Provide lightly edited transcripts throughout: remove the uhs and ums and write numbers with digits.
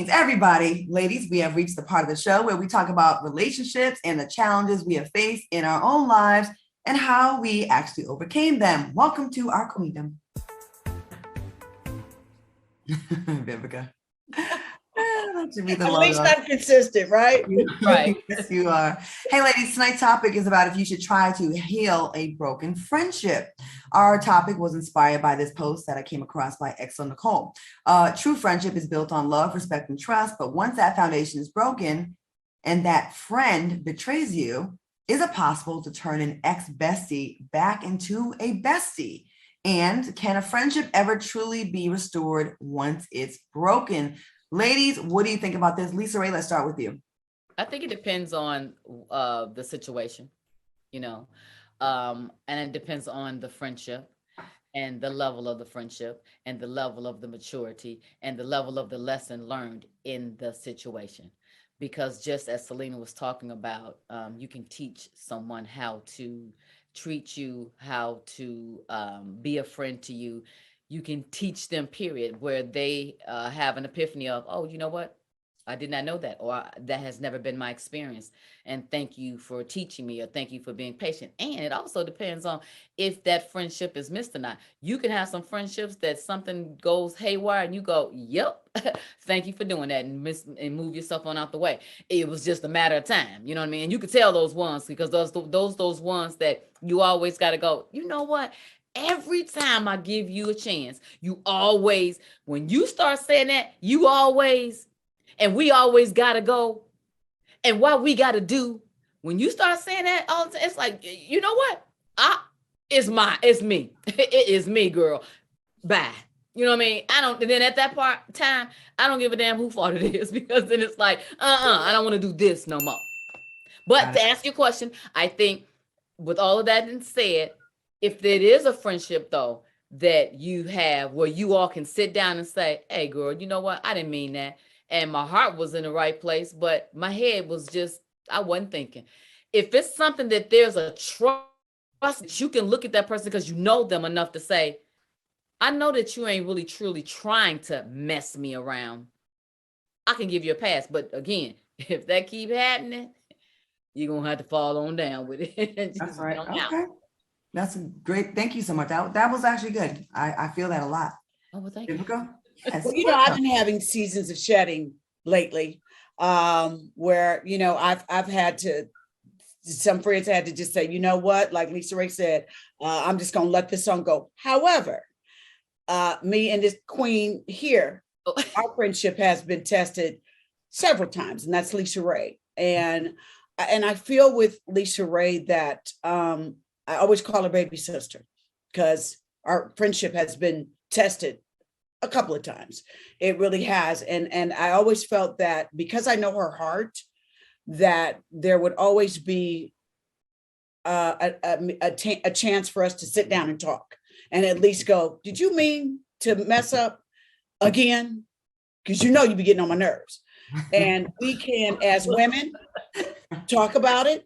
Greetings, everybody. Ladies, we have reached the part of the show where we talk about relationships and the challenges we have faced in our own lives and how we actually overcame them. Welcome to our Queendom. Vivica. That should be the At least I'm consistent, right? Right. Yes, you are. Hey, ladies, tonight's topic is about if you should try to heal a broken friendship. Our topic was inspired by this post that I came across by Excellent Nicole. True friendship is built on love, respect, and trust. But once that foundation is broken and that friend betrays you, is it possible to turn an ex-bestie back into a bestie? And can a friendship ever truly be restored once it's broken? Ladies, what do you think about this? Lisa Ray, let's start with you. I think it depends on the situation, and it depends on the friendship and the level of the friendship and the level of the maturity and the level of the lesson learned in the situation. Because just as Selena was talking about, you can teach someone how to treat you, how to be a friend to you. You can teach them, period, where they have an epiphany of, oh, you know what? I did not know that, or that has never been my experience. And thank you for teaching me, or thank you for being patient. And it also depends on if that friendship is missed or not. You can have some friendships that something goes haywire and you go, yep, thank you for doing that, and move yourself on out the way. It was just a matter of time. You know what I mean? And you could tell those ones, because those ones that you always got to go, you know what? Every time I give you a chance, you always, when you start saying that, you always, and we always gotta go, and what we gotta do, when you start saying that all the time, it's like, you know what? It's me. It is me, girl. Bye. You know what I mean? And then at that time, I don't give a damn who fault it is, because then it's like, I don't want to do this no more. But to ask your question, I think with all of that being said, if there is a friendship, though, that you have where you all can sit down and say, hey, girl, you know what? I didn't mean that. And my heart was in the right place, but my head was just, I wasn't thinking. If it's something that there's a trust, that you can look at that person because you know them enough to say, I know that you ain't really truly trying to mess me around. I can give you a pass. But again, if that keep happening, you're going to have to fall on down with it. That's right. Okay. That's great. Thank you so much. That was actually good. I feel that a lot. Oh, well, thank you. Yes. Well, I've been having seasons of shedding lately, where, I've had to, some friends had to just say, you know what, like Lisa Ray said, I'm just going to let this song go. However, me and this queen here, our friendship has been tested several times, and that's Lisa Ray. And I feel with Lisa Ray that, I always call her baby sister, because our friendship has been tested a couple of times. It really has. And I always felt that because I know her heart, that there would always be a chance for us to sit down and talk and at least go, did you mean to mess up again? Because you be getting on my nerves. And we can, as women, talk about it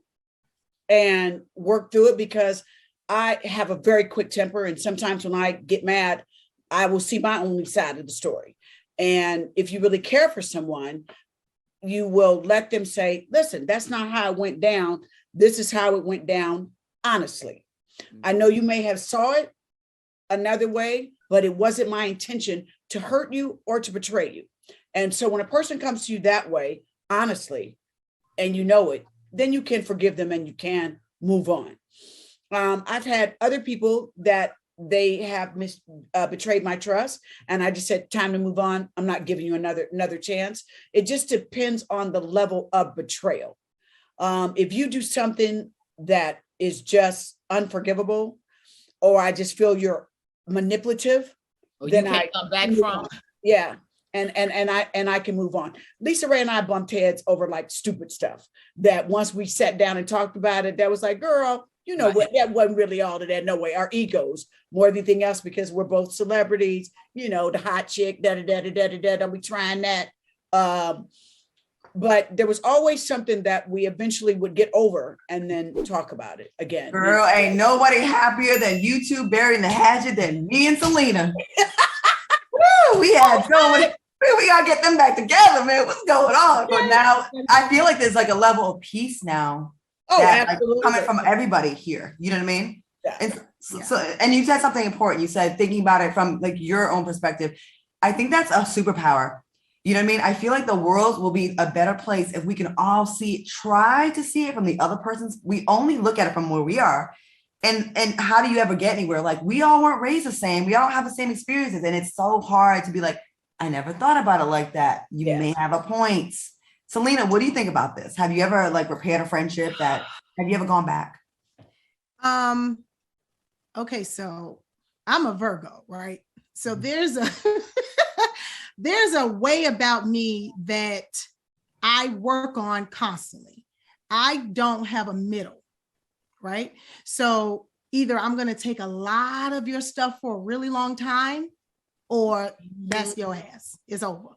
and work through it, because I have a very quick temper. And sometimes when I get mad, I will see my only side of the story. And if you really care for someone, you will let them say, listen, that's not how it went down. This is how it went down, honestly. I know you may have saw it another way, but it wasn't my intention to hurt you or to betray you. And so when a person comes to you that way, honestly, and you know it, then you can forgive them and you can move on. I've had other people that they have betrayed my trust, and I just said, time to move on. I'm not giving you another chance. It just depends on the level of betrayal. If you do something that is just unforgivable, or I just feel you're manipulative, then I come back from. Yeah. And I can move on. Lisa Ray and I bumped heads over like stupid stuff that once we sat down and talked about it, that was like, girl, what, that wasn't really all of that. No way. Our egos more than anything else, because we're both celebrities, the hot chick, we trying that. But there was always something that we eventually would get over and then talk about it again. Girl, ain't nobody happier than you two burying the hatchet than me and Selena. Woo, we had so many. We gotta get them back together, man. What's going on? But now I feel like there's like a level of peace now. Oh, that, absolutely. like, coming from everybody here. You know what I mean? Yeah. And so, and you said something important. You said thinking about it from like your own perspective. I think that's a superpower. You know what I mean? I feel like the world will be a better place if we can all try to see it from the other person's. We only look at it from where we are. And how do you ever get anywhere? Like, we all weren't raised the same. We all have the same experiences. And it's so hard to be like, I never thought about it like that. You may have a point. Selena, what do you think about this? Have you ever like repaired a friendship have you ever gone back? Okay, so I'm a Virgo, right? So there's a way about me that I work on constantly. I don't have a middle, right? So either I'm going to take a lot of your stuff for a really long time, or that's your ass. It's over.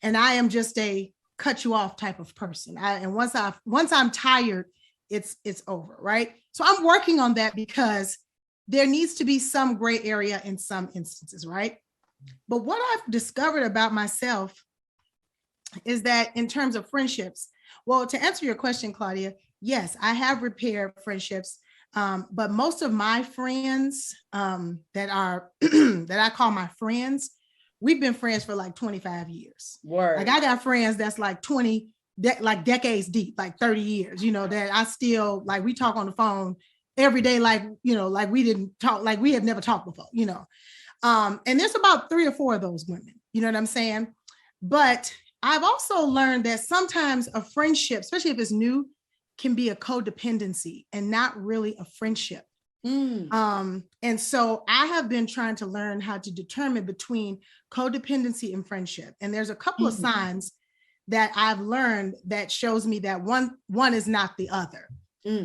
And I am just a cut you off type of person. And once I'm tired, it's over, right? So I'm working on that because there needs to be some gray area in some instances, right? But what I've discovered about myself is that in terms of friendships, well, to answer your question, Claudia, yes, I have repaired friendships, but most of my friends that I call my friends, we've been friends for like 25 years. Word. Like I got friends that's like 20, like decades deep, like 30 years, you know, that I still, like we talk on the phone every day, like, you know, like we didn't talk, like we had never talked before, you know. And there's about 3 or 4 of those women, you know what I'm saying? But I've also learned that sometimes a friendship, especially if it's new, can be a codependency and not really a friendship. And so I have been trying to learn how to determine between codependency and friendship. And there's a couple of signs that I've learned that shows me that one is not the other.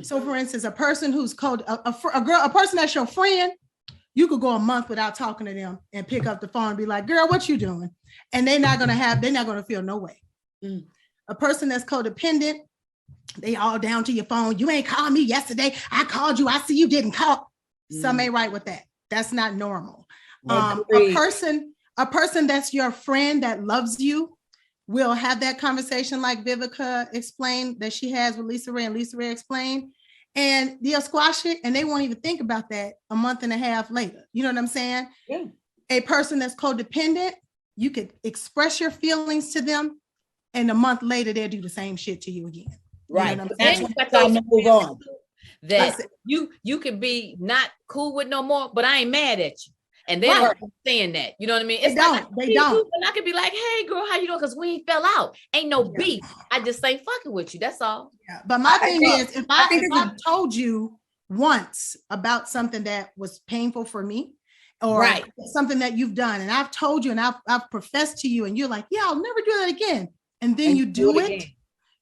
So for instance, a person who's a person that's your friend, you could go a month without talking to them and pick up the phone and be like, girl, what you doing? And they're not going to feel no way. A person that's codependent, they all down to your phone. You ain't called me yesterday. I called you. I see you didn't call. Some ain't right with that. That's not normal. A person that's your friend that loves you will have that conversation like Vivica explained that she has with Lisa Ray, and Lisa Ray explained, and they'll squash it and they won't even think about that a month and a half later. You know what I'm saying? Yeah. A person that's codependent, you could express your feelings to them and a month later they'll do the same shit to you again. Right. You know Then you got those move on. That you could be not cool with no more, but I ain't mad at you. And they don't understand that. You know what I mean? It's they don't. And I could be like, hey girl, how you doing? Because we ain't fell out. Ain't no beef. I just ain't fucking with you. That's all. Yeah. But my thing is, if I told you once about something that was painful for me, or something that you've done, and I've told you and I've professed to you, and you're like, yeah, I'll never do that again. And then you do it.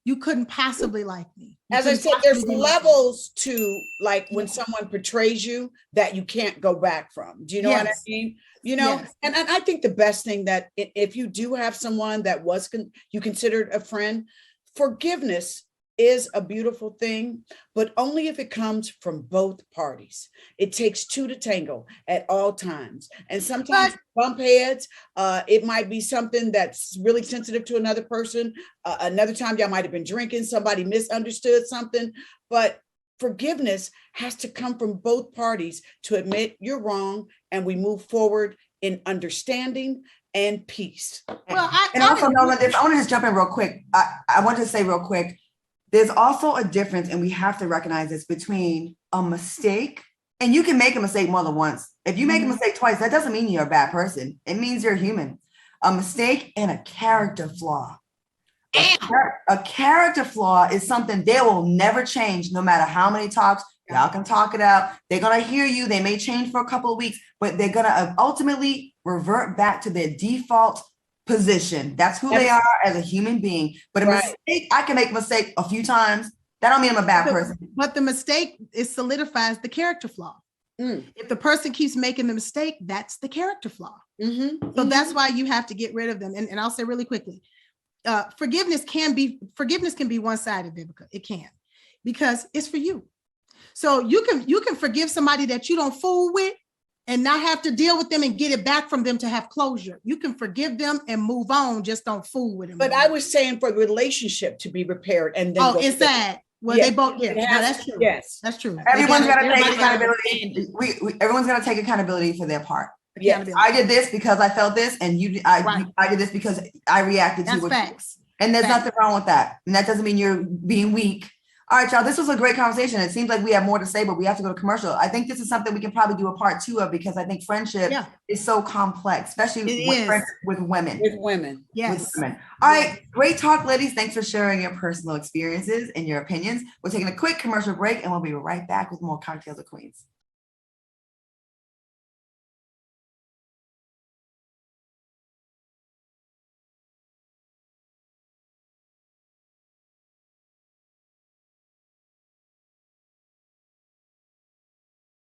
You couldn't possibly like me. As I said, there's levels to like when someone betrays you that you can't go back from. Do you know what I mean? You know, and I think the best thing that if you do have someone that you considered a friend, forgiveness is a beautiful thing, but only if it comes from both parties. It takes 2 to tango at all times. And sometimes bump heads, it might be something that's really sensitive to another person. Another time y'all might have been drinking, somebody misunderstood something, but forgiveness has to come from both parties to admit you're wrong and we move forward in understanding and peace. Well, I want to just jump in real quick. I want to say real quick, there's also a difference, and we have to recognize this, between a mistake, and you can make a mistake more than once. If you make a mistake twice, that doesn't mean you're a bad person. It means you're human. A mistake and a character flaw. A character flaw is something they will never change, no matter how many talks. Y'all can talk it out. They're going to hear you. They may change for a couple of weeks, but they're going to ultimately revert back to their default position. That's who they are as a human being. But a mistake, I can make a mistake a few times. That don't mean I'm a bad person. But the mistake solidifies the character flaw. If the person keeps making the mistake, that's the character flaw. So that's why you have to get rid of them. And I'll say really quickly, forgiveness can be one-sided, Vivica. It can, because it's for you. So you can forgive somebody that you don't fool with, and not have to deal with them and get it back from them to have closure. You can forgive them and move on. Just don't fool with them. But I was saying for the relationship to be repaired and then. Oh, it's that. Well, Yes. they both, yeah, It no, has that's to- true. Yes. That's true. Everyone's got to take everybody gotta accountability. Everyone's got to take accountability for their part. Yes. I did this because I felt this, and Right. I did this because I reacted to That's what. facts. And there's Facts. nothing wrong with that. And that doesn't mean you're being weak. All right, y'all, this was a great conversation. It seems like we have more to say, but we have to go to commercial. I think this is something we can probably do a part 2 of, because I think friendship Yeah. is so complex, especially It with, is. friends with women. With women. Yes. With women. All right, great talk, ladies. Thanks for sharing your personal experiences and your opinions. We're taking a quick commercial break, and we'll be right back with more Cocktails of Queens.